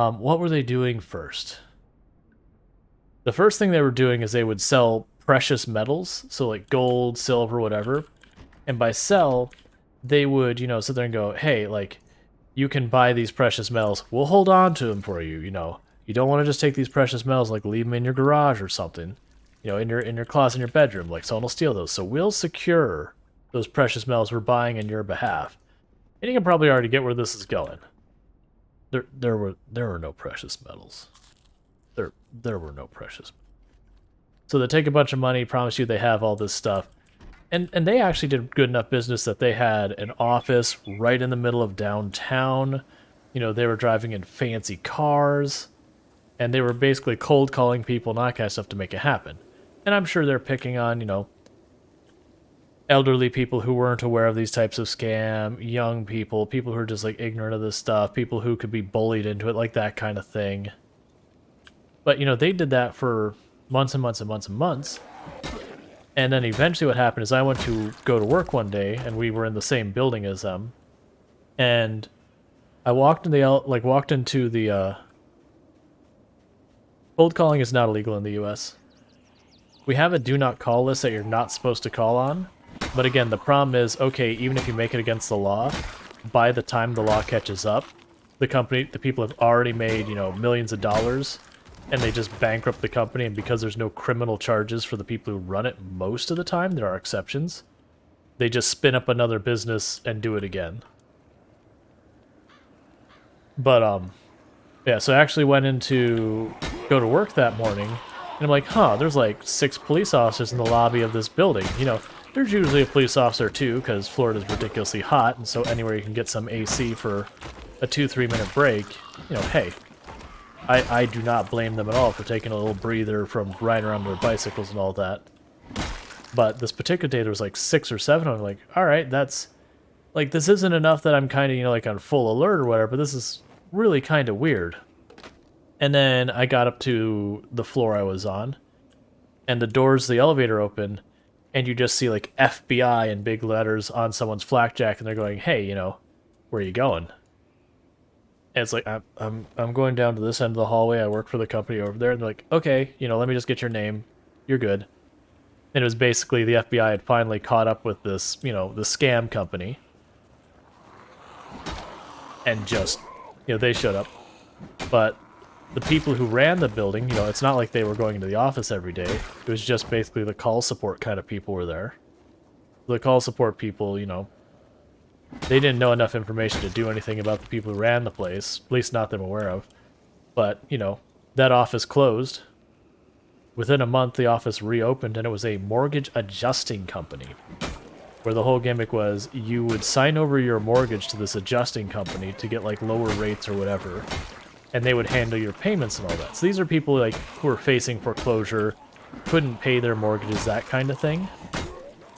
What were they doing first? The first thing they were doing is they would sell precious metals, so like gold, silver, whatever. And by sell, they would, sit there and go, hey, like, you can buy these precious metals. We'll hold on to them for you, You don't want to just take these precious metals, like leave them in your garage or something, in your closet in your bedroom. Like someone will steal those. So we'll secure those precious metals we're buying on your behalf. And you can probably already get where this is going. There were no precious metals. There were no precious. So they take a bunch of money, promise you they have all this stuff. And they actually did good enough business that they had an office right in the middle of downtown. They were driving in fancy cars. And they were basically cold calling people and that kind of stuff to make it happen. And I'm sure they're picking on, elderly people who weren't aware of these types of scam, young people who are just like ignorant of this stuff, people who could be bullied into it, like that kind of thing. But, they did that for months and months and months and months. And then eventually what happened is I went to go to work one day, and we were in the same building as them. And I walked into the cold calling is not illegal in the US. We have a do not call list that you're not supposed to call on. But again, the problem is, okay, even if you make it against the law, by the time the law catches up, the people have already made, millions of dollars, and they just bankrupt the company, and because there's no criminal charges for the people who run it most of the time, there are exceptions, they just spin up another business and do it again. But, yeah, so I actually went in to go to work that morning, and I'm like, there's like 6 police officers in the lobby of this building. There's usually a police officer too, because Florida's ridiculously hot, and so anywhere you can get some AC for a 2-3 minute break, hey, I do not blame them at all for taking a little breather from riding around their bicycles and all that. But this particular day, there was like 6 or 7. I'm like, all right, that's like, this isn't enough that I'm kind of, like on full alert or whatever, but this is really kind of weird. And then I got up to the floor I was on, and the doors of the elevator open, and you just see like FBI in big letters on someone's flak jacket, and they're going, hey, where are you going? And it's like, I'm going down to this end of the hallway. I work for the company over there. And they're like, okay, let me just get your name. You're good. And it was basically the FBI had finally caught up with this, the scam company. And just, they showed up. But the people who ran the building, it's not like they were going into the office every day. It was just basically the call support kind of people were there. The call support people, they didn't know enough information to do anything about the people who ran the place, at least not that I'm aware of. But, that office closed. Within a month, the office reopened, and it was a mortgage adjusting company, where the whole gimmick was you would sign over your mortgage to this adjusting company to get, like, lower rates or whatever, and they would handle your payments and all that. So these are people, like, who are facing foreclosure, couldn't pay their mortgages, that kind of thing.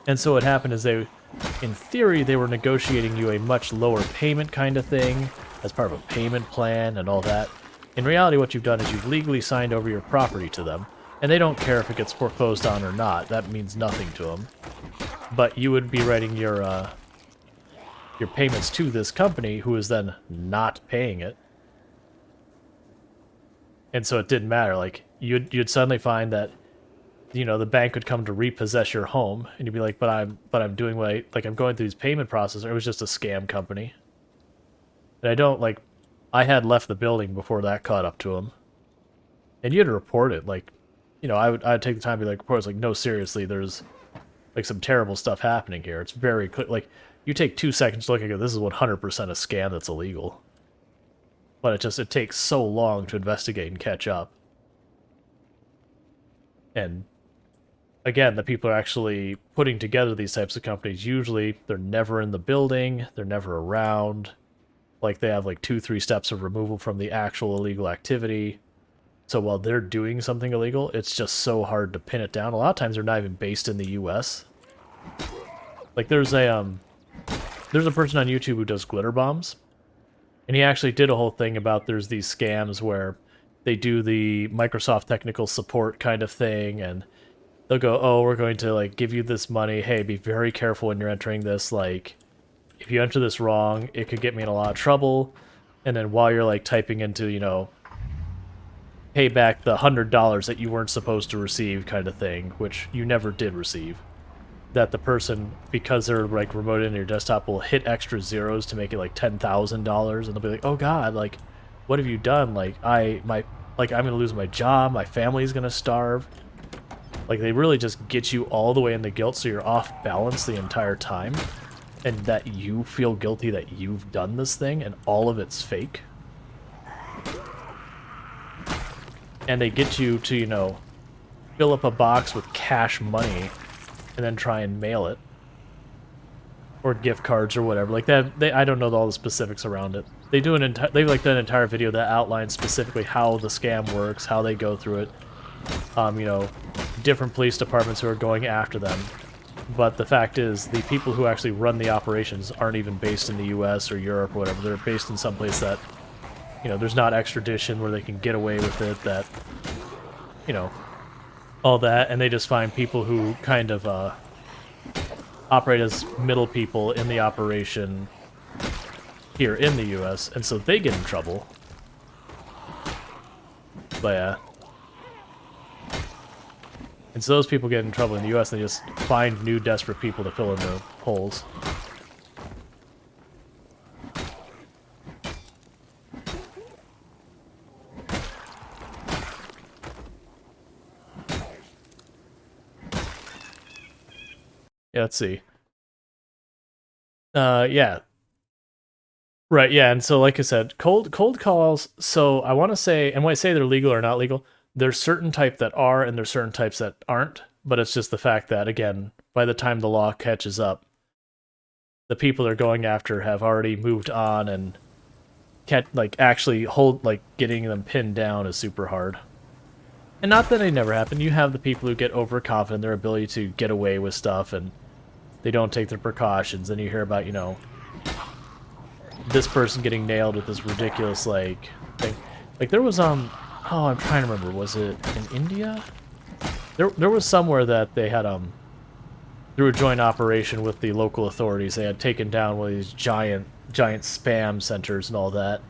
And so what happened is in theory, they were negotiating you a much lower payment kind of thing as part of a payment plan and all that. In reality, what you've done is you've legally signed over your property to them, and they don't care if it gets foreclosed on or not. That means nothing to them. But you would be writing your payments to this company, who is then not paying it. And so it didn't matter. Like, you'd suddenly find that the bank would come to repossess your home, and you'd be like, but I'm doing I'm going through these payment processes. It was just a scam company. And I had left the building before that caught up to him. And you had to report it, I'd take the time to be like, report, it's like, no, seriously, there's, like, some terrible stuff happening here. It's very clear, you take 2 seconds to look and go, this is 100% a scam that's illegal. But it takes so long to investigate and catch up. And again, the people are actually putting together these types of companies. Usually, they're never in the building. They're never around. Like, they have, 2-3 steps of removal from the actual illegal activity. So while they're doing something illegal, it's just so hard to pin it down. A lot of times, they're not even based in the U.S. Like, there's a person on YouTube who does glitter bombs. And he actually did a whole thing about there's these scams where they do the Microsoft technical support kind of thing, and they'll go, oh, we're going to, give you this money. Hey, be very careful when you're entering this. If you enter this wrong, it could get me in a lot of trouble. And then while you're like typing into, you know, pay back the $100 that you weren't supposed to receive kind of thing, which you never did receive, that the person, because they're like remote in your desktop, will hit extra zeros to make it like $10,000, and they'll be like, oh god, like, what have you done? Like, I'm gonna lose my job, my family's gonna starve. Like, they really just get you all the way in the guilt so you're off balance the entire time, and that you feel guilty that you've done this thing and all of it's fake. And they get you to, you know, fill up a box with cash money and then try and mail it. Or gift cards or whatever. Like that, I don't know all the specifics around it. They do they've like done an entire video that outlines specifically how the scam works, how they go through it. You know, different police departments who are going after them. But the fact is, the people who actually run the operations aren't even based in the US or Europe or whatever. They're based in some place that, you know, there's not extradition where they can get away with it, that, you know, all that, and they just find people who kind of operate as middle people in the operation here in the US, and so they get in trouble. But yeah. And so those people get in trouble in the US, and they just find new desperate people to fill in the holes. Yeah, let's see. Yeah. Right, yeah, and so like I said, cold calls, so I want to say, and when I say they're legal or not legal, there's certain type that are, and there's certain types that aren't, but it's just the fact that, again, by the time the law catches up, the people they're going after have already moved on, and actually getting them pinned down is super hard. And not that they never happen, you have the people who get overconfident in their ability to get away with stuff, and they don't take their precautions, and you hear about, you know, this person getting nailed with this ridiculous, like, thing. Like, there was, oh, I'm trying to remember, was it in India? There was somewhere that they had, through a joint operation with the local authorities, they had taken down one of these giant spam centers and all that.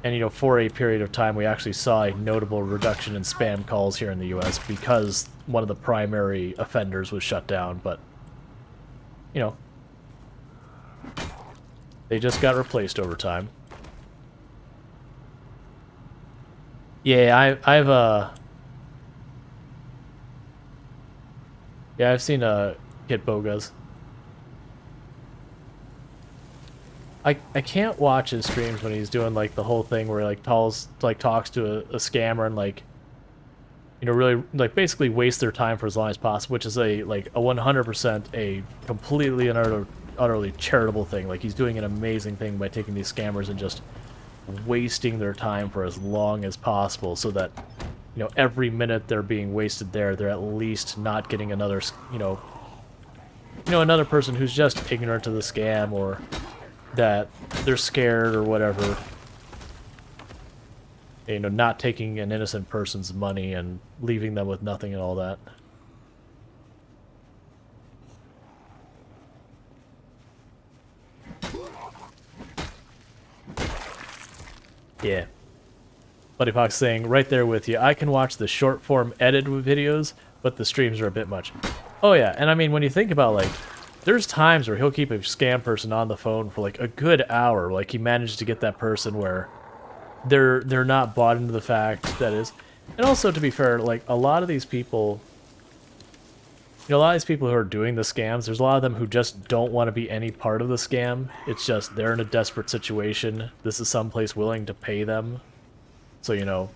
And, you know, for a period of time, we actually saw a notable reduction in spam calls here in the US because one of the primary offenders was shut down, but, you know, they just got replaced over time. Yeah, I've seen Kit Bogas. I can't watch his streams when he's doing like the whole thing where he like talks to a scammer and like, you know, really like basically waste their time for as long as possible, which is a 100% a completely and utterly charitable thing. Like, he's doing an amazing thing by taking these scammers and just wasting their time for as long as possible, so that, you know, every minute they're being wasted there, they're at least not getting another, another person who's just ignorant to the scam, or that they're scared or whatever. You know, not taking an innocent person's money and leaving them with nothing and all that. Yeah. Buddy Pox saying, right there with you, I can watch the short form edited videos, but the streams are a bit much. Oh yeah, and I mean, when you think about, like, there's times where he'll keep a scam person on the phone for like a good hour. Like, he managed to get that person where they're not bought into the fact that is. And also, to be fair, like, a lot of these people, you know, a lot of these people who are doing the scams, there's a lot of them who just don't want to be any part of the scam. It's just they're in a desperate situation. This is someplace willing to pay them. So, you know,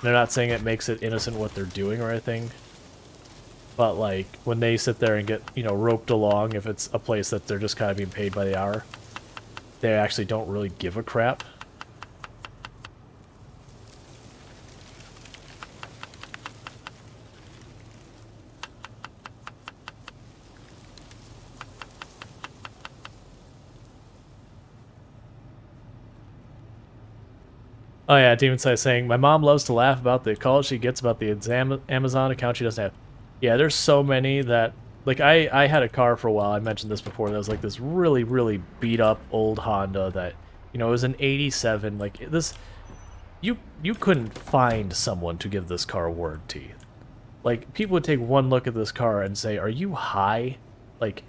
they're not saying it makes it innocent what they're doing or anything. But, like, when they sit there and get, you know, roped along, if it's a place that they're just kind of being paid by the hour, they actually don't really give a crap. Oh yeah, Demon Side saying, my mom loves to laugh about the calls she gets about the Amazon account she doesn't have. Yeah, there's so many that, like, I had a car for a while, I mentioned this before, that was like this really, really beat up old Honda that You know, it was an 87. Like, this... You couldn't find someone to give this car a warranty. Like, people would take one look at this car and say, are you high? Like,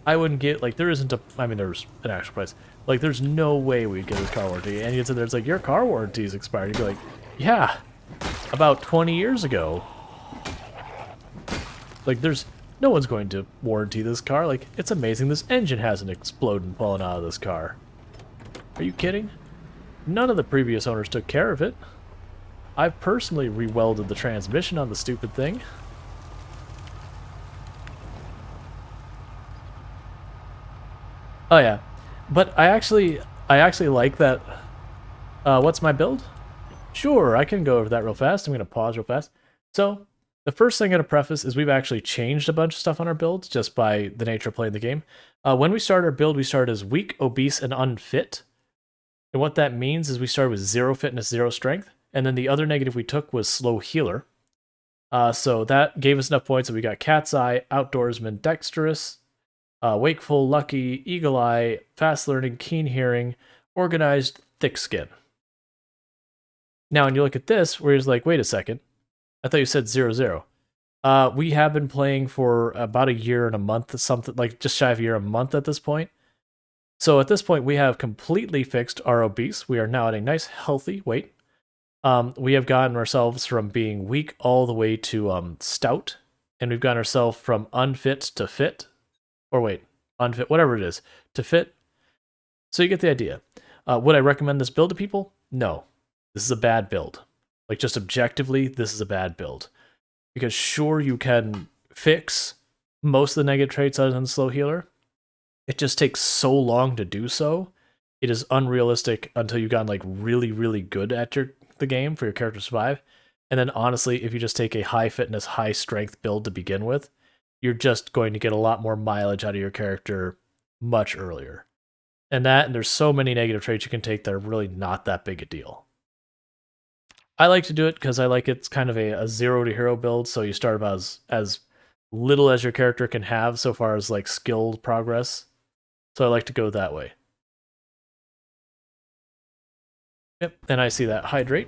I wouldn't get... Like, there isn't a... I mean, there's an actual price. Like, there's no way we'd get this car warranty. And you'd sit there, it's like, your car warranty is expired. You'd be like, yeah, about 20 years ago. Like, there's... No one's going to warranty this car. Like, it's amazing this engine hasn't exploded and fallen out of this car. Are you kidding? None of the previous owners took care of it. I've personally re-welded the transmission on the stupid thing. Oh yeah, but I actually like that. What's my build? Sure, I can go over that real fast. I'm gonna pause real fast. So the first thing I'm gonna preface is we've actually changed a bunch of stuff on our build just by the nature of playing the game. When we started our build, we started as weak, obese, and unfit. And what that means is we started with 0 fitness, 0 strength, and then the other negative we took was slow healer. So that gave us enough points that we got cat's eye, outdoorsman, dexterous, wakeful, lucky, eagle eye, fast learning, keen hearing, organized, thick skin. Now, when you look at this, where he's like, wait a second, I thought you said 0, 0. We have been playing for about a year and a month, something like just shy of a year and a month at this point. So at this point, we have completely fixed our obese. We are now at a nice, healthy weight. We have gotten ourselves from being weak all the way to stout, and we've gotten ourselves from unfit to fit, or wait, unfit, whatever it is, to fit. So you get the idea. Would I recommend this build to people? No. This is a bad build. Like, just objectively, this is a bad build. Because sure, you can fix most of the negative traits other than slow healer. It just takes so long to do so. It is unrealistic until you've gotten like really, really good at the game for your character to survive. And then honestly, if you just take a high fitness, high strength build to begin with, you're just going to get a lot more mileage out of your character much earlier. And there's so many negative traits you can take that are really not that big a deal. I like to do it because I like it's kind of a 0 to hero build, so you start about as little as your character can have so far as like skilled progress. So I like to go that way. Yep, and I see that hydrate.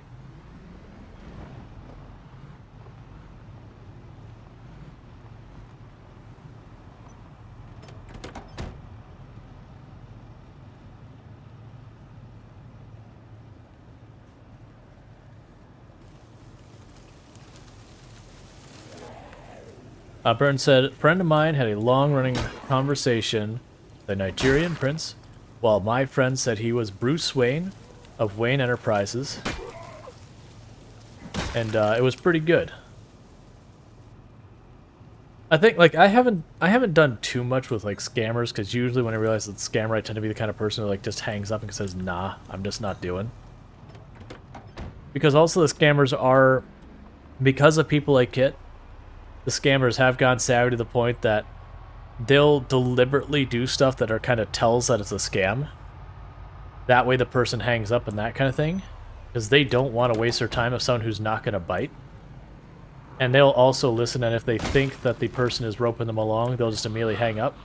Burns said, a friend of mine had a long-running conversation with a Nigerian prince, while my friend said he was Bruce Wayne of Wayne Enterprises, and it was pretty good. I think, like, I haven't done too much with, like, scammers, because usually when I realize it's a scammer, I tend to be the kind of person who, like, just hangs up and says, nah, I'm just not doing. Because also the scammers are, because of people like Kit, the scammers have gone savvy to the point that they'll deliberately do stuff that are kind of tells that it's a scam. That way the person hangs up and that kind of thing. Because they don't want to waste their time with someone who's not going to bite. And they'll also listen, and if they think that the person is roping them along, they'll just immediately hang up.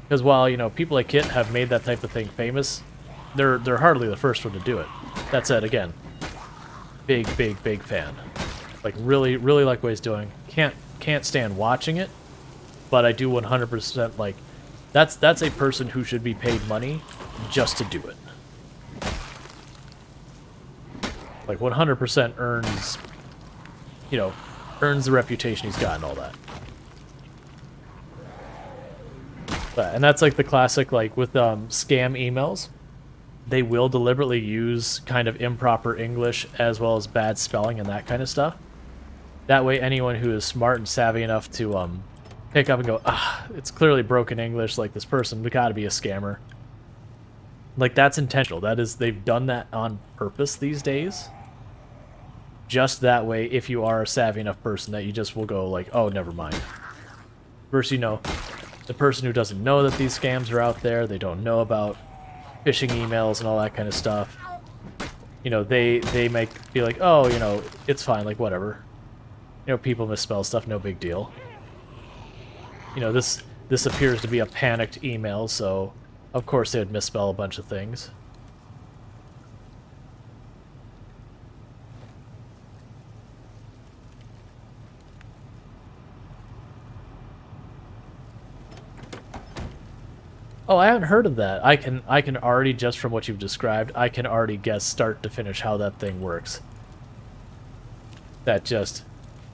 Because while, you know, people like Kit have made that type of thing famous, they're hardly the first one to do it. That said, again, big fan. Like, really like what he's doing. Can't stand watching it, but I do 100% like, that's a person who should be paid money just to do it. Like, 100% earns, you know, earns the reputation he's got and all that. And that's like the classic, like with scam emails, they will deliberately use kind of improper English as well as bad spelling and that kind of stuff. That way anyone who is smart and savvy enough to pick up and go, ah, it's clearly broken English, like this person, we gotta be a scammer. Like, that's intentional. That is, they've done that on purpose these days. Just that way, if you are a savvy enough person, that you just will go like, oh, never mind. Versus, you know, the person who doesn't know that these scams are out there, they don't know about phishing emails and all that kind of stuff. You know, they might be like, oh, you know, it's fine, like, whatever. You know, people misspell stuff, no big deal. You know, this appears to be a panicked email, so of course they would misspell a bunch of things. Oh, I haven't heard of that. I can already, just from what you've described, I can already guess start to finish how that thing works. That just,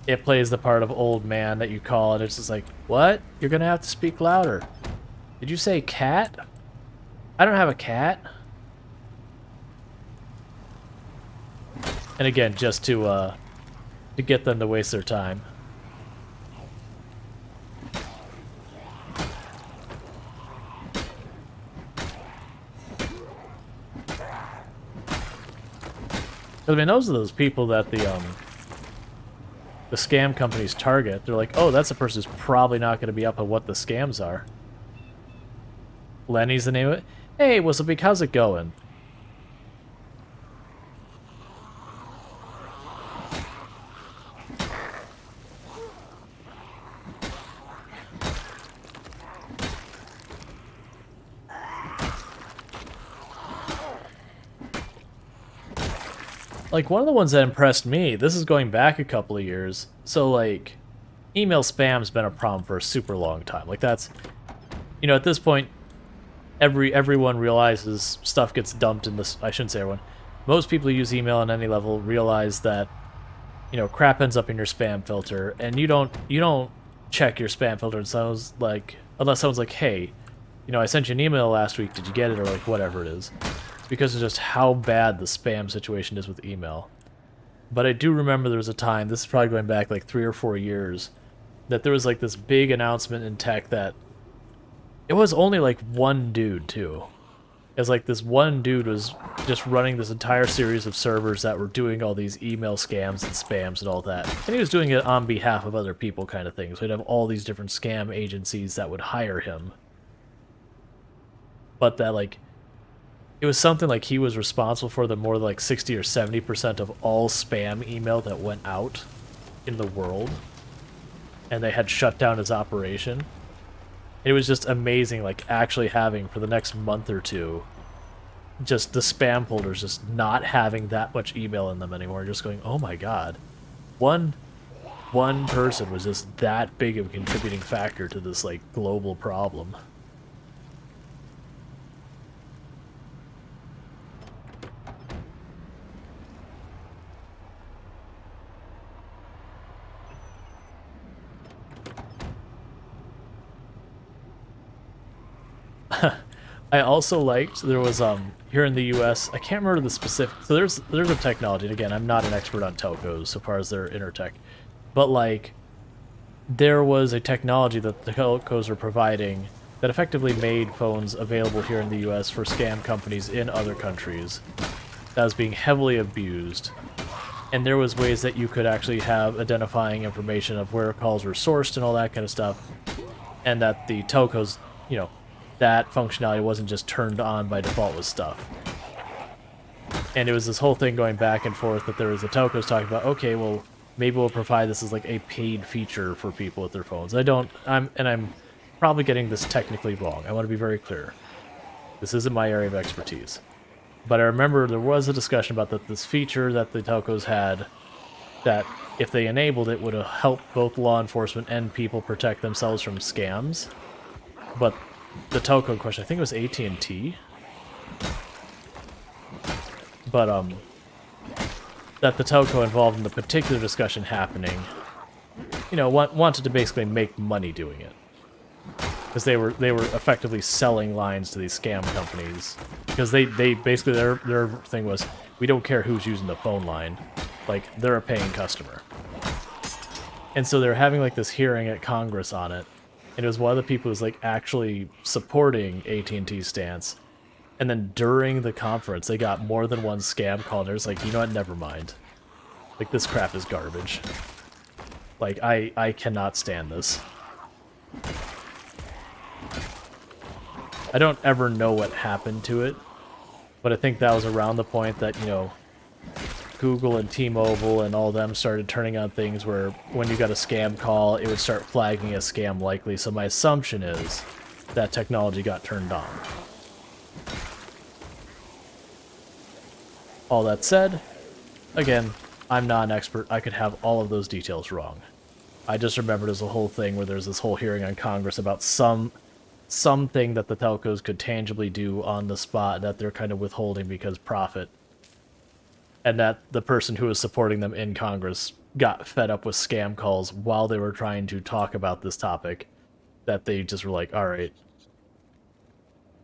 it plays the part of old man that you call, and it's just like, what? You're gonna have to speak louder. Did you say cat? I don't have a cat. And again, just to get them to waste their time. I mean, those are those people that the scam companies target. They're like, oh, that's a person who's probably not going to be up on what the scams are. Lenny's the name of it. Hey, Whistlebeak, how's it going? Like, one of the ones that impressed me, this is going back a couple of years, so, like, email spam's been a problem for a super long time. Like, that's, you know, at this point, everyone realizes stuff gets dumped in this. I shouldn't say everyone. Most people who use email on any level realize that, you know, crap ends up in your spam filter, and you don't check your spam filter unless someone's like, hey, you know, I sent you an email last week, did you get it, or like whatever it is. Because of just how bad the spam situation is with email. But I do remember there was a time, this is probably going back like 3 or 4 years, that there was like this big announcement in tech that it was only like one dude too. It's like this one dude was just running this entire series of servers that were doing all these email scams and spams and all that. And he was doing it on behalf of other people kind of thing. So he'd have all these different scam agencies that would hire him. But that like, it was something like he was responsible for the more than like 60 or 70% of all spam email that went out in the world. And they had shut down his operation. It was just amazing, like, actually having, for the next month or two, just the spam folders just not having that much email in them anymore. Just going, oh my god. One person was just that big of a contributing factor to this, like, global problem. I also liked, there was here in the US, I can't remember the specific, so there's a technology, and again, I'm not an expert on telcos so far as their intertech, but like there was a technology that the telcos were providing that effectively made phones available here in the US for scam companies in other countries that was being heavily abused. And there was ways that you could actually have identifying information of where calls were sourced and all that kind of stuff, and that the telcos, you know, that functionality wasn't just turned on by default with stuff. And it was this whole thing going back and forth that there was the telcos talking about, okay, well, maybe we'll provide this as like a paid feature for people with their phones. I'm probably getting this technically wrong. I want to be very clear. This isn't my area of expertise. But I remember there was a discussion about that this feature that the telcos had, that if they enabled it would have helped both law enforcement and people protect themselves from scams. But the telco question, I think it was AT&T, but that the telco involved in the particular discussion happening, you know, wanted to basically make money doing it, because they were effectively selling lines to these scam companies, because they basically their thing was, we don't care who's using the phone line, like they're a paying customer. And so they're having like this hearing at Congress on it. And it was one of the people who was like actually supporting AT&T's stance. And then during the conference, they got more than one scam call, and there's like, you know what, never mind. Like, this crap is garbage. Like, I cannot stand this. I don't ever know what happened to it, but I think that was around the point that, you know, Google and T-Mobile and all them started turning on things where when you got a scam call, it would start flagging as scam likely. So my assumption is that technology got turned on. All that said, again, I'm not an expert. I could have all of those details wrong. I just remember there's a whole thing where there's this whole hearing on Congress about some something that the telcos could tangibly do on the spot that they're kind of withholding because profit. And that the person who was supporting them in Congress got fed up with scam calls while they were trying to talk about this topic, that they just were like, all right,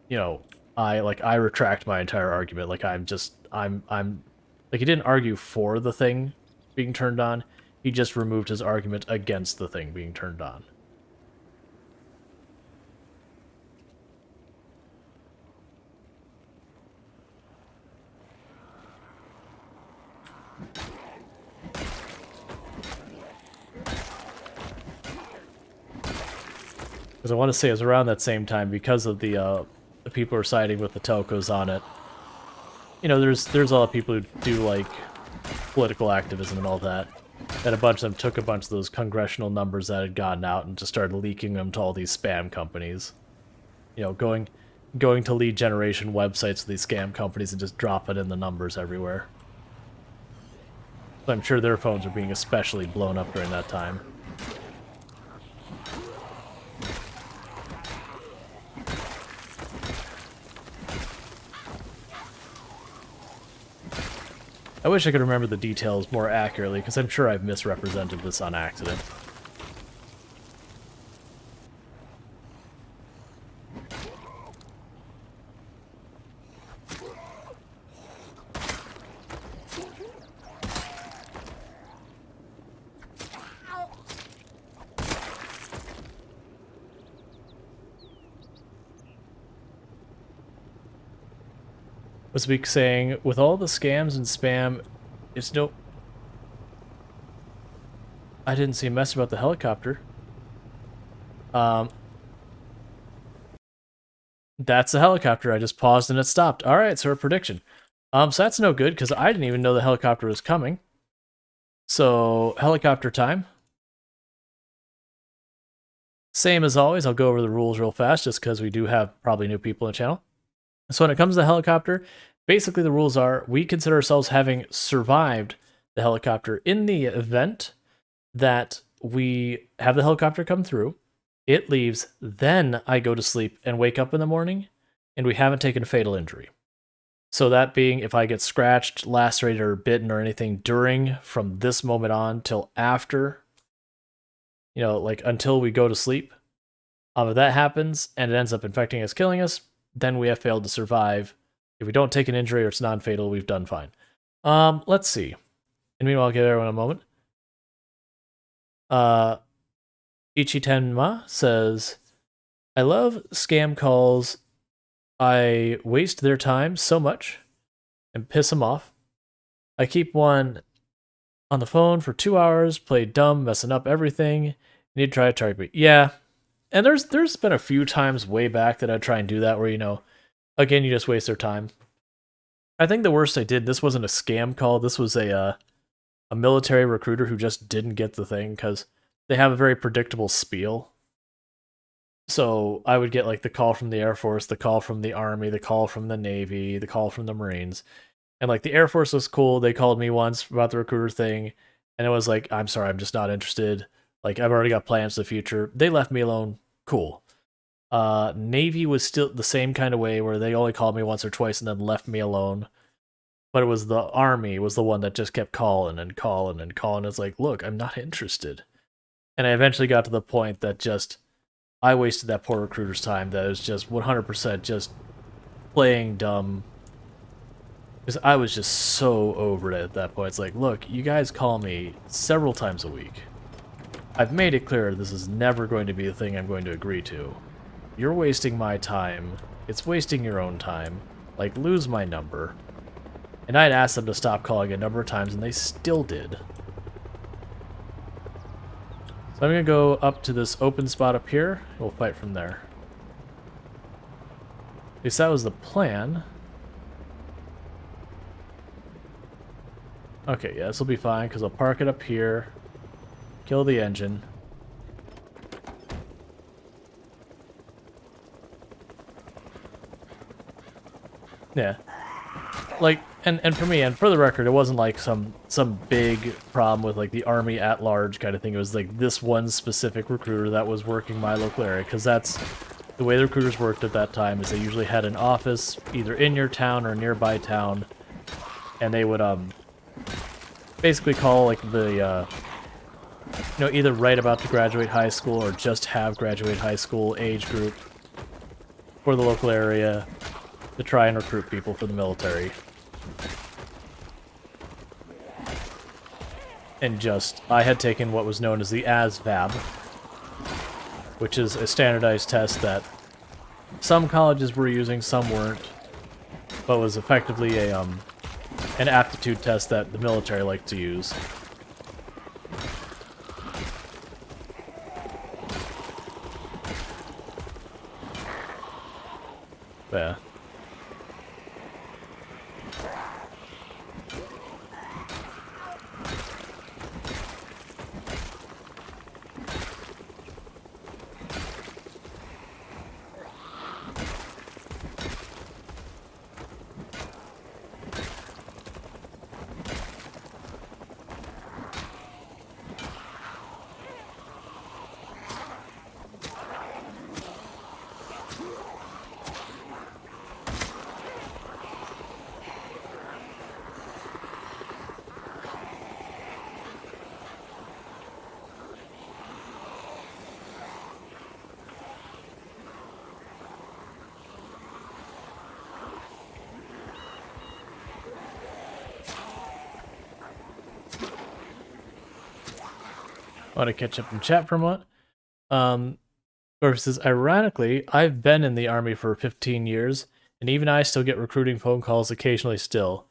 you know, I retract my entire argument. Like, I'm like, he didn't argue for the thing being turned on. He just removed his argument against the thing being turned on. Because I want to say it was around that same time, because of the people who are siding with the telcos on it. You know, there's a lot of people who do, like, political activism and all that. And a bunch of them took a bunch of those congressional numbers that had gotten out and just started leaking them to all these spam companies. You know, going to lead generation websites with these scam companies and just dropping in the numbers everywhere. So I'm sure their phones are being especially blown up during that time. I wish I could remember the details more accurately, because I'm sure I've misrepresented this on accident. Was we saying, with all the scams and spam, it's no... I didn't see a message about the helicopter. That's the helicopter. I just paused and it stopped. Alright, so a prediction. So that's no good, because I didn't even know the helicopter was coming. So, helicopter time. Same as always, I'll go over the rules real fast, just because we do have probably new people in the channel. So when it comes to the helicopter, basically the rules are, we consider ourselves having survived the helicopter in the event that we have the helicopter come through, it leaves, then I go to sleep and wake up in the morning, and we haven't taken a fatal injury. So that being, if I get scratched, lacerated, or bitten or anything from this moment on till after, you know, like until we go to sleep, if that happens and it ends up infecting us, killing us, then we have failed to survive. If we don't take an injury or it's non-fatal, we've done fine. Let's see. And meanwhile, I'll give everyone a moment. Ichitenma says, I love scam calls. I waste their time so much and piss them off. I keep one on the phone for 2 hours, play dumb, messing up everything. Need to try to target me. Yeah. And there's been a few times way back that I try and do that where, you know, again, you just waste their time. I think the worst I did, this wasn't a scam call, this was a military recruiter who just didn't get the thing, because they have a very predictable spiel. So I would get like the call from the Air Force, the call from the Army, the call from the Navy, the call from the Marines. And like the Air Force was cool, they called me once about the recruiter thing, and it was like, I'm sorry, I'm just not interested. Like, I've already got plans for the future. They left me alone. Cool. Navy was still the same kind of way, where they only called me once or twice and then left me alone. But it was the Army was the one that just kept calling and calling and calling. It's like, look, I'm not interested. And I eventually got to the point that just, I wasted that poor recruiter's time. That was just 100% just playing dumb. Because I was just so over it at that point. It's like, look, you guys call me several times a week. I've made it clear this is never going to be a thing I'm going to agree to. You're wasting my time. It's wasting your own time. Like, lose my number. And I'd asked them to stop calling a number of times, and they still did. So I'm going to go up to this open spot up here. We'll fight from there. At least that was the plan. Okay, yeah, this will be fine, because I'll park it up here. Kill the engine. Yeah. Like, and for me, and for the record, it wasn't like some big problem with like the Army at large kind of thing. It was like this one specific recruiter that was working my local area, because that's the way the recruiters worked at that time is they usually had an office either in your town or nearby town, and they would basically call like the either right about to graduate high school or just have graduate high school age group for the local area to try and recruit people for the military. And I had taken what was known as the ASVAB, which is a standardized test that some colleges were using, some weren't, but was effectively an aptitude test that the military liked to use. Yeah. I want to catch up in chat for a moment. Gorf says, ironically, I've been in the army for 15 years, and even I still get recruiting phone calls occasionally still.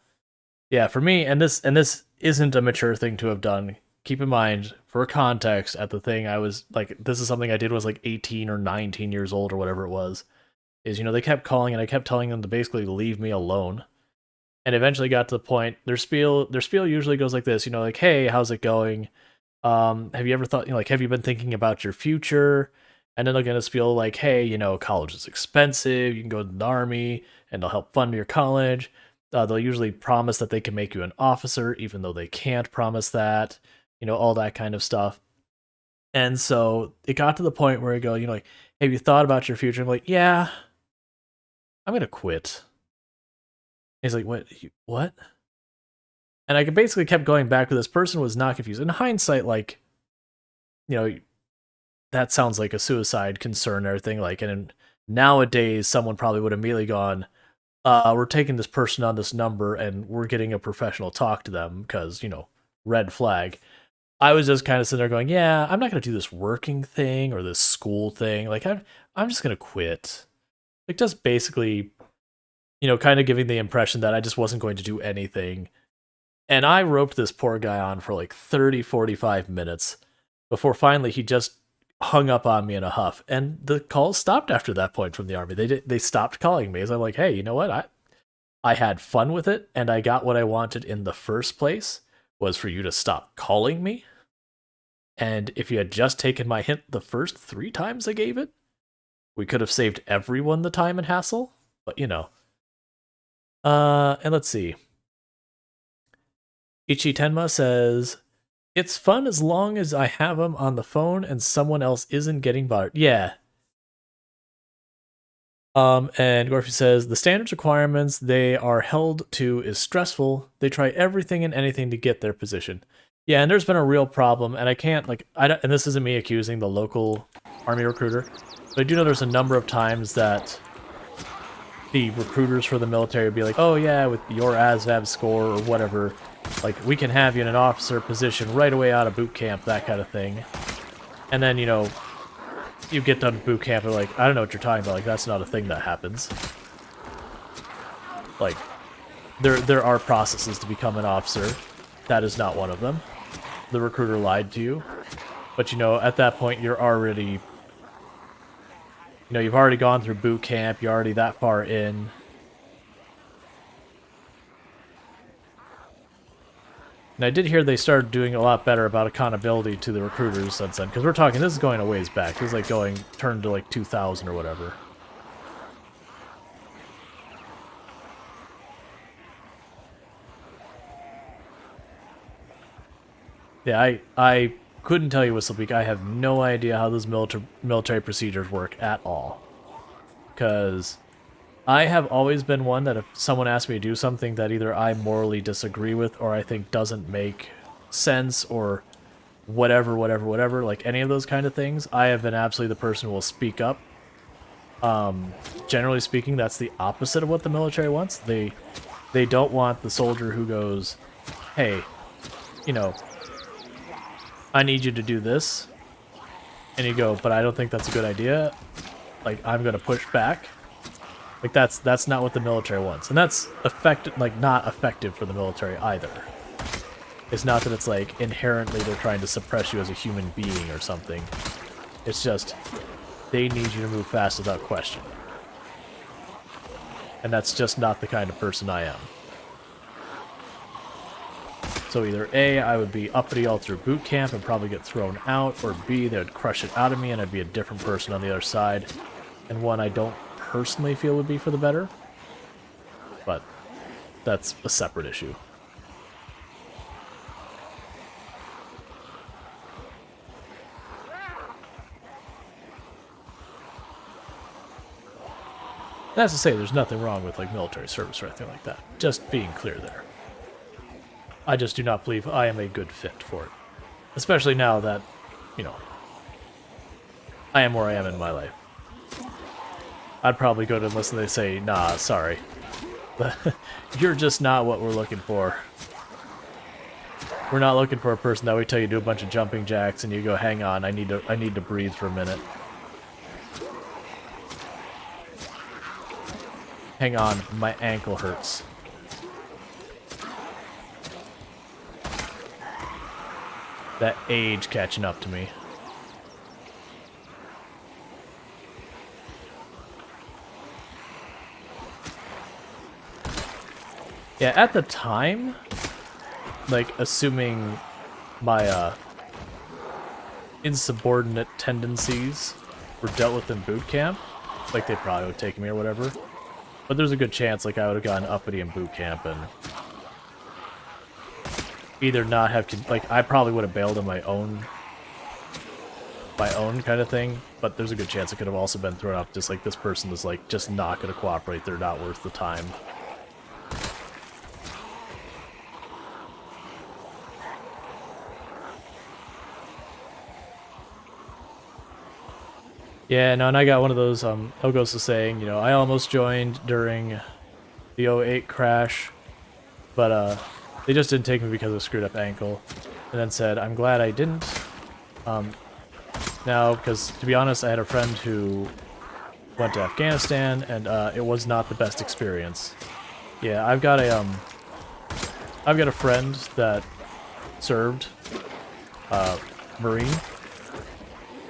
Yeah, for me, and this isn't a mature thing to have done. Keep in mind, for context, at the thing I was, like, this is something I did when I was like 18 or 19 years old or whatever it was, is, they kept calling and I kept telling them to basically leave me alone. And eventually got to the point, their spiel usually goes like this, like, hey, how's it going? Have you ever thought, have you been thinking about your future? And then they're gonna spiel like, hey, college is expensive, you can go to the army, and they'll help fund your college. They'll usually promise that they can make you an officer, even though they can't promise that, all that kind of stuff. And so it got to the point where I go, like, have you thought about your future? I'm like, yeah, I'm gonna quit. He's like, what? And I basically kept going back with this person was not confused. In hindsight, like, that sounds like a suicide concern and everything. Like, and nowadays, someone probably would have immediately gone, we're taking this person on this number and we're getting a professional talk to them because, red flag. I was just kind of sitting there going, yeah, I'm not going to do this working thing or this school thing. Like, I'm just going to quit. Like, just basically, kind of giving the impression that I just wasn't going to do anything. And I roped this poor guy on for like 30, 45 minutes before finally he just hung up on me in a huff. And the calls stopped after that point from the army. They stopped calling me. So I'm like, hey, you know what? I had fun with it, and I got what I wanted in the first place, was for you to stop calling me. And if you had just taken my hint the first 3 times I gave it, we could have saved everyone the time and hassle. But, and let's see. Ichi Tenma says, it's fun as long as I have him on the phone and someone else isn't getting bothered. Yeah. And Gorfy says, the standards requirements they are held to is stressful. They try everything and anything to get their position. Yeah, and there's been a real problem, and I can't, like, and this isn't me accusing the local army recruiter, but I do know there's a number of times that the recruiters for the military would be like, oh yeah, with your ASVAB score or whatever, like, we can have you in an officer position right away out of boot camp, that kind of thing. And then, you get done with boot camp and like, I don't know what you're talking about, like, that's not a thing that happens. Like, there are processes to become an officer. That is not one of them. The recruiter lied to you. But, at that point, you're already... you've already gone through boot camp, you're already that far in. And I did hear they started doing a lot better about accountability to the recruiters since then, because we're talking, this is going a ways back. This is like turned to like 2000 or whatever. Yeah, I couldn't tell you, Whistlebeak. I have no idea how those military procedures work at all. because I have always been one that if someone asks me to do something that either I morally disagree with or I think doesn't make sense or whatever, like any of those kind of things, I have been absolutely the person who will speak up. Generally speaking, that's the opposite of what the military wants. They don't want the soldier who goes, hey, you know, I need you to do this. And you go, but I don't think that's a good idea. Like, I'm going to push back. Like, that's not what the military wants. And that's not effective for the military either. It's not that it's like inherently they're trying to suppress you as a human being or something. It's just they need you to move fast without question. And that's just not the kind of person I am. So either A, I would be uppity all through boot camp and probably get thrown out, or B, they would crush it out of me and I'd be a different person on the other side. And one I don't personally feel would be for the better. But that's a separate issue. That's to say, there's nothing wrong with like military service or anything like that. Just being clear there. I just do not believe I am a good fit for it. Especially now that, you know, I am where I am in my life. I'd probably go to enlist and they say, nah, sorry. You're just not what we're looking for. We're not looking for a person that we tell you to do a bunch of jumping jacks and you go, hang on, I need to breathe for a minute. Hang on, my ankle hurts. That age catching up to me. Yeah, at the time, like, assuming my insubordinate tendencies were dealt with in boot camp, like they probably would take me or whatever. But there's a good chance, like, I would have gotten uppity in boot camp and either not have, like, I probably would have bailed on my own kind of thing, but there's a good chance it could have also been thrown up just like this person is, like, just not going to cooperate, they're not worth the time. Yeah, no, and I got one of those, Elgos was saying, you know, I almost joined during the '08 crash, but, they just didn't take me because of a screwed up ankle, and then said, I'm glad I didn't, now, because, to be honest, I had a friend who went to Afghanistan, and, it was not the best experience. Yeah, I've got a friend that served, Marine,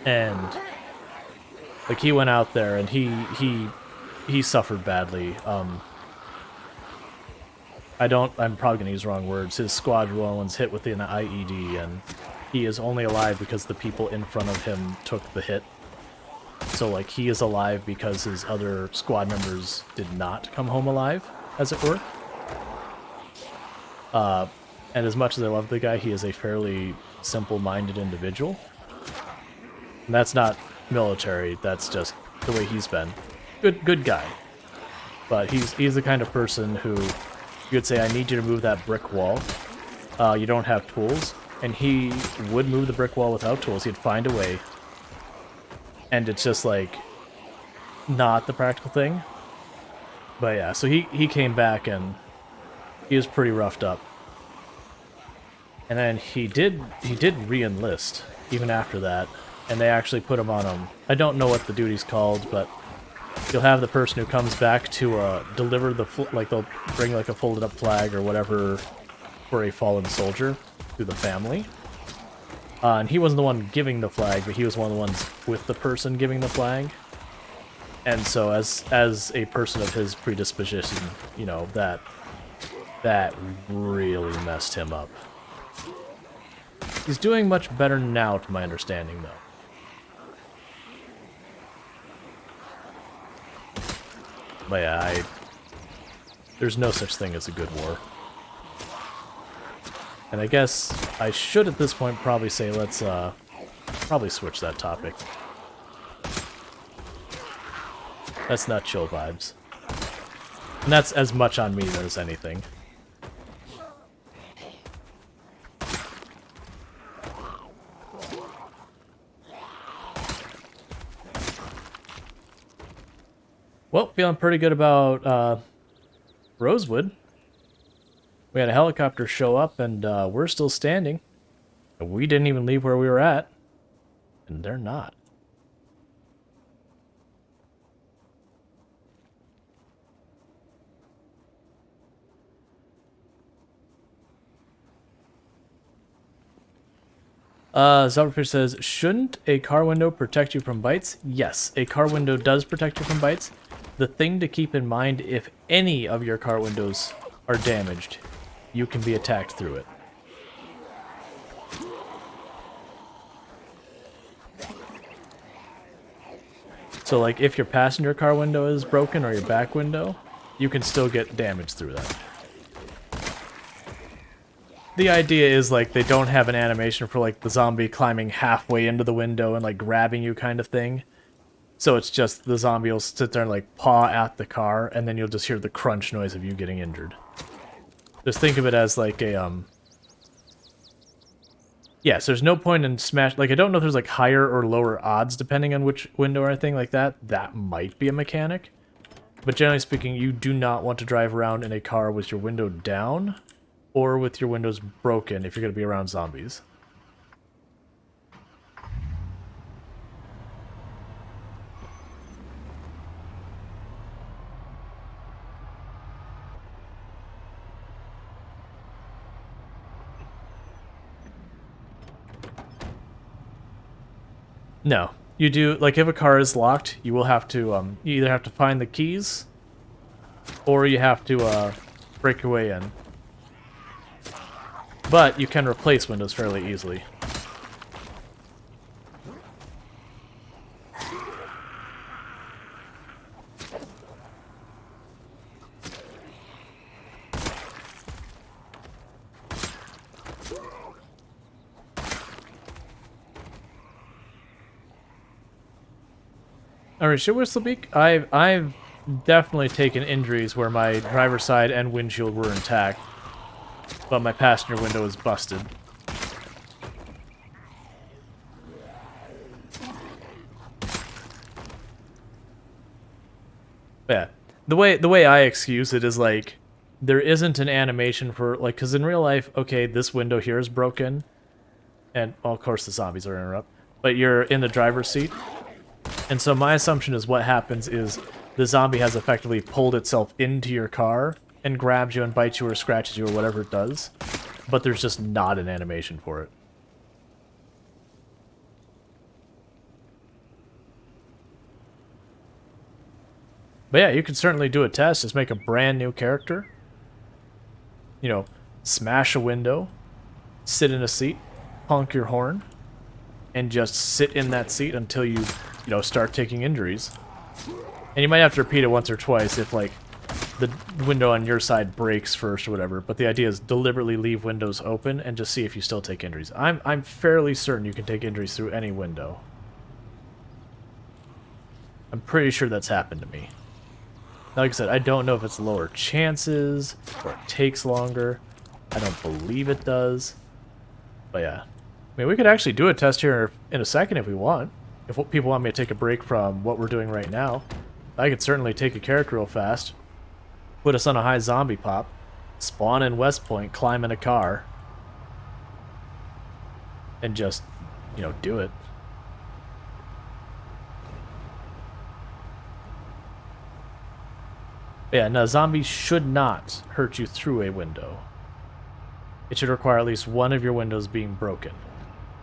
and like, he went out there and he suffered badly. I'm probably gonna use the wrong words. His squad Rual was hit with an IED, and he is only alive because the people in front of him took the hit. So, like, he is alive because his other squad members did not come home alive, as it were. And as much as I love the guy, he is a fairly simple-minded individual. And that's not military, that's just the way he's been. Good guy. But he's the kind of person who you would say, I need you to move that brick wall. You don't have tools. And he would move the brick wall without tools. He'd find a way. And it's just like not the practical thing. But yeah, so he came back and he was pretty roughed up. And then he did re-enlist even after that. And they actually put him on I don't know what the duty's called, but you'll have the person who comes back to deliver like they'll bring like a folded up flag or whatever for a fallen soldier to the family. And he wasn't the one giving the flag, but he was one of the ones with the person giving the flag. And so as a person of his predisposition, you know, that really messed him up. He's doing much better now, to my understanding, though. But yeah, there's no such thing as a good war. And I guess I should at this point probably say let's probably switch that topic. That's not chill vibes. And that's as much on me as anything. Well, feeling pretty good about Rosewood. We had a helicopter show up, and we're still standing. We didn't even leave where we were at. And they're not. Zomboid says, shouldn't a car window protect you from bites? Yes, a car window does protect you from bites. The thing to keep in mind, if any of your car windows are damaged, you can be attacked through it. So, like, if your passenger car window is broken or your back window, you can still get damage through that. The idea is, like, they don't have an animation for, like, the zombie climbing halfway into the window and, like, grabbing you kind of thing. So it's just the zombie will sit there and, like, paw at the car, and then you'll just hear the crunch noise of you getting injured. Just think of it as, like, a, yeah, so there's no point in smash... Like, I don't know if there's, like, higher or lower odds depending on which window or anything like that. That might be a mechanic. But generally speaking, you do not want to drive around in a car with your window down or with your windows broken if you're going to be around zombies. No. You do, like, if a car is locked, you will have to, you either have to find the keys, or you have to, break your way in. But you can replace windows fairly easily. Alright, should Whistlebeak? I've definitely taken injuries where my driver's side and windshield were intact, but my passenger window is busted. Yeah. The way I excuse it is, like, there isn't an animation for, like, because in real life, okay, this window here is broken, and, well, of course the zombies are interrupt, but you're in the driver's seat. And so my assumption is what happens is the zombie has effectively pulled itself into your car and grabs you and bites you or scratches you or whatever it does, but there's just not an animation for it. But yeah, you can certainly do a test. Just make a brand new character. You know, smash a window, sit in a seat, honk your horn, and just sit in that seat until you know, start taking injuries. And you might have to repeat it once or twice if, like, the window on your side breaks first or whatever. But the idea is deliberately leave windows open and just see if you still take injuries. I'm fairly certain you can take injuries through any window. I'm pretty sure that's happened to me. Like I said, I don't know if it's lower chances or it takes longer. I don't believe it does. But yeah. I mean, we could actually do a test here in a second if we want. If people want me to take a break from what we're doing right now, I could certainly take a character real fast, put us on a high zombie pop, spawn in West Point, climb in a car, and just, you know, do it. Yeah, no, zombies should not hurt you through a window. It should require at least one of your windows being broken.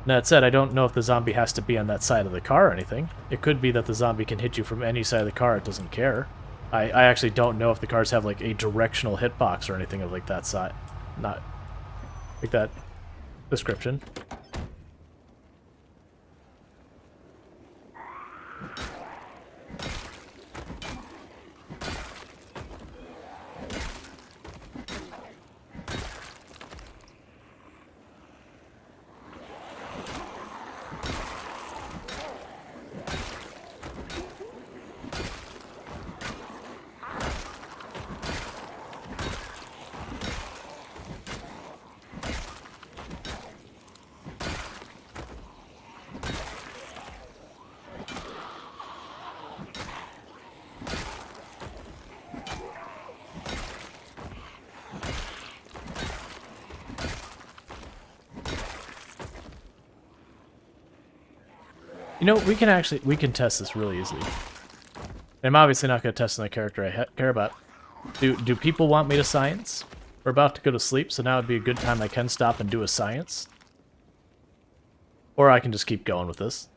Now, that said, I don't know if the zombie has to be on that side of the car or anything. It could be that the zombie can hit you from any side of the car, it doesn't care. I actually don't know if the cars have, like, a directional hitbox or anything of, like, that side. Not like that description. You know, we can test this really easily. I'm obviously not going to test on the character I care about. Do people want me to science? We're about to go to sleep, so now would be a good time I can stop and do a science. Or I can just keep going with this.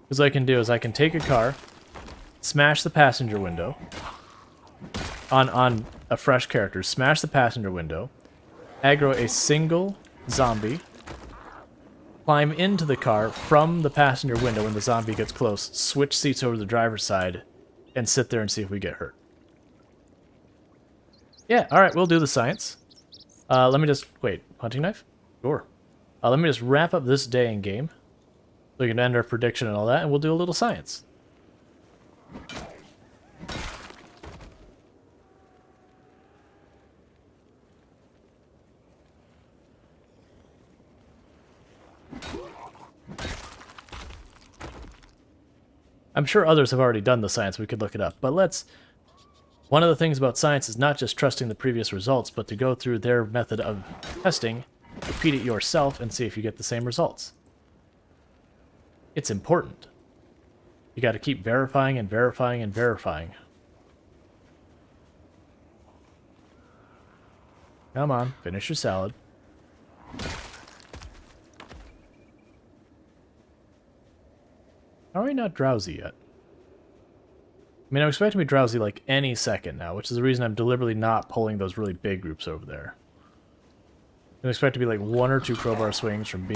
Because what I can do is I can take a car, smash the passenger window on a fresh character, smash the passenger window, aggro a single zombie, climb into the car from the passenger window when the zombie gets close, switch seats over to the driver's side, and sit there and see if we get hurt. Yeah, alright, we'll do the science. Let me just... Wait, hunting knife? Sure. Let me just wrap up this day in game. So we can end our prediction and all that, and we'll do a little science. I'm sure others have already done the science, we could look it up, but let's... One of the things about science is not just trusting the previous results, but to go through their method of testing, repeat it yourself, and see if you get the same results. It's important. You got to keep verifying and verifying and verifying. Come on, finish your salad. How are we not drowsy yet? I mean, I'm expecting to be drowsy like any second now, which is the reason I'm deliberately not pulling those really big groups over there. I expect to be like 1 or 2 crowbar swings from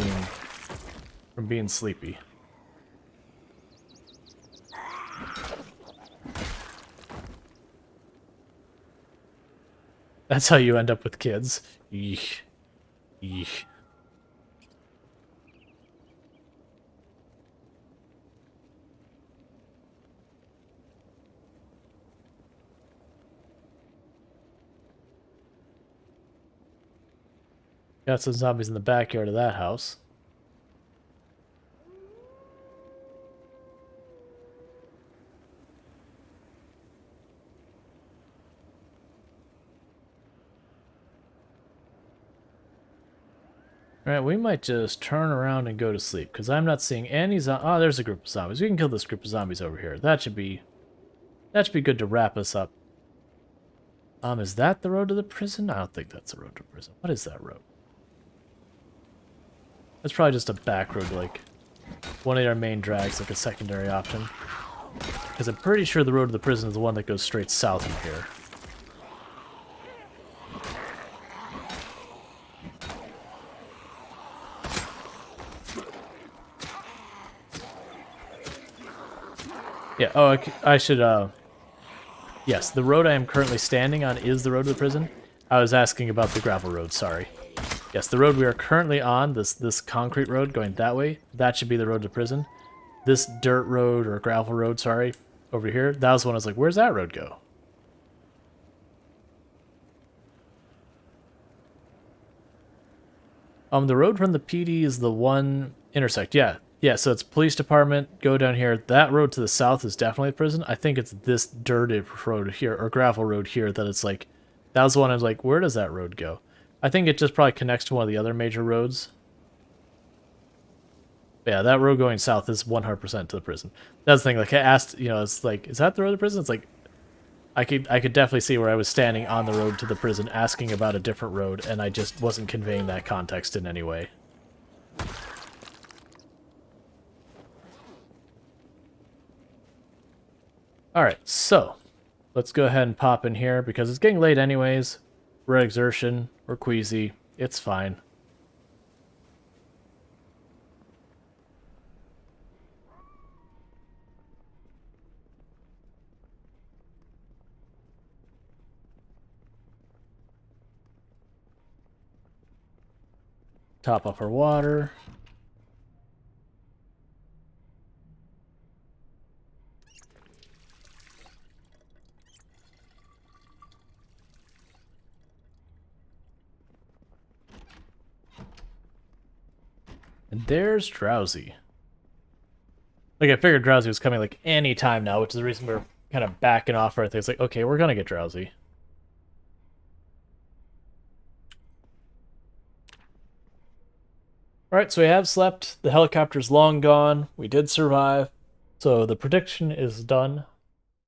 being sleepy. That's how you end up with kids. Yeesh. Yeesh. Got some zombies in the backyard of that house. Alright, we might just turn around and go to sleep, because I'm not seeing any oh, there's a group of zombies. We can kill this group of zombies over here. That should be good to wrap us up. Is that the road to the prison? I don't think that's the road to prison. What is that road? That's probably just a back road to, like, one of our main drags, like a secondary option. Because I'm pretty sure the road to the prison is the one that goes straight south from here. Yeah, oh, I should, yes, the road I am currently standing on is the road to the prison. I was asking about the gravel road, sorry. Yes, the road we are currently on, this concrete road going that way, that should be the road to prison. This dirt road, or gravel road, sorry, over here, that was when I was like, where's that road go? The road from the PD is the one intersect, yeah. Yeah, so it's police department, go down here. That road to the south is definitely a prison. I think it's this dirted road here, or gravel road here, that it's like, that was the one I was like, where does that road go? I think it just probably connects to one of the other major roads. But yeah, that road going south is 100% to the prison. That's the thing, like, I asked, you know, it's like, is that the road to the prison? It's like, I could definitely see where I was standing on the road to the prison asking about a different road, and I just wasn't conveying that context in any way. Alright, so, let's go ahead and pop in here, because it's getting late anyways. We're at exertion, we're queasy, it's fine. Top off our water. And there's Drowsy. Like, I figured Drowsy was coming, like, any time now, which is the reason we're kind of backing off our things. Like, okay, we're gonna get Drowsy. Alright, so we have slept. The helicopter's long gone. We did survive. So the prediction is done.